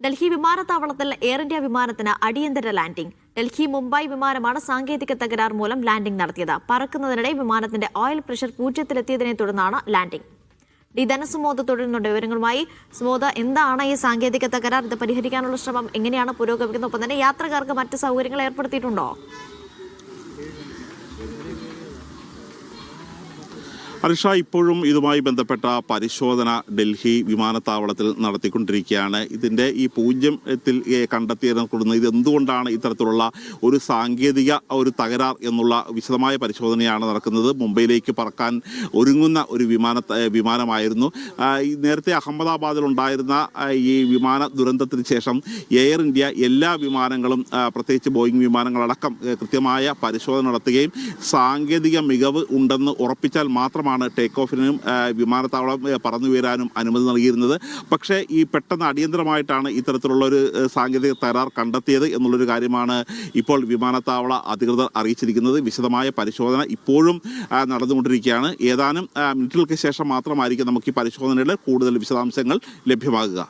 ഡൽഹി വിമാനത്താവളത്തിൽ air India വിമാനത്തിന് അടിയന്തര ലാൻഡിംഗ്. ഡൽഹി മുംബൈ വിമാനമാണ് സാങ്കേതിക തകരാർ മൂലം ലാൻഡിംഗ് നടത്തിയത്. പറക്കുന്നതിനിടെ വിമാനത്തിന്റെ ഓയിൽ പ്രഷർ 0-ലെത്തിയതിനെ തുടർന്നാണ് ലാൻഡിംഗ്. ധനസുമോദ് തുടരുന്നുണ്ട് വിവരങ്ങളുമായി. സുമോദ്, എന്താണ് ഈ സാങ്കേതിക തകരാർ? ഇത് പരിഹരിക്കാനുള്ള ശ്രമം എങ്ങനെയാണ് പുരോഗമിക്കുന്നത്? ഒപ്പം തന്നെ യാത്രക്കാർക്ക് മറ്റ് സൗകര്യങ്ങൾ ഏർപ്പെടുത്തിയിട്ടുണ്ടോ? അരിഷ, ഇപ്പോഴും ഇതുമായി ബന്ധപ്പെട്ട പരിശോധന ഡൽഹി വിമാനത്താവളത്തിൽ നടത്തിക്കൊണ്ടിരിക്കുകയാണ്. ഇതിൻ്റെ ഈ 0-ൽ കണ്ടെത്തിയതിനെ തുടർന്ന് ഇത് എന്തുകൊണ്ടാണ് ഇത്തരത്തിലുള്ള ഒരു സാങ്കേതിക തകരാർ എന്നുള്ള വിശദമായ പരിശോധനയാണ് നടക്കുന്നത്. മുംബൈയിലേക്ക് പറക്കാൻ ഒരുങ്ങുന്ന ഒരു വിമാനമായിരുന്നു. നേരത്തെ അഹമ്മദാബാദിൽ ഉണ്ടായിരുന്ന ഈ വിമാന ദുരന്തത്തിന് ശേഷം എയർ ഇന്ത്യ എല്ലാ വിമാനങ്ങളും പ്രത്യേകിച്ച് ബോയിങ് വിമാനങ്ങളടക്കം കൃത്യമായ പരിശോധന നടത്തുകയും സാങ്കേതിക മികവ് ഉണ്ടെന്ന് ഉറപ്പിച്ചാൽ മാത്രമാണ് ടേക്ക് ഓഫിനും വിമാനത്താവളം പറന്നു വീരാനും അനുമതി നൽകിയിരുന്നത്. പക്ഷേ ഈ പെട്ടെന്ന് അടിയന്തരമായിട്ടാണ് ഇത്തരത്തിലുള്ള ഒരു സാങ്കേതിക തകരാർ കണ്ടെത്തിയത് എന്നുള്ളൊരു കാര്യമാണ് ഇപ്പോൾ വിമാനത്താവള അധികൃതർ അറിയിച്ചിരിക്കുന്നത്. വിശദമായ പരിശോധന ഇപ്പോഴും നടന്നുകൊണ്ടിരിക്കുകയാണ്. ഏതാനും മിനിറ്റുകൾക്ക് ശേഷം മാത്രമായിരിക്കും നമുക്ക് ഈ പരിശോധനയുടെ കൂടുതൽ വിശദാംശങ്ങൾ ലഭ്യമാകുക.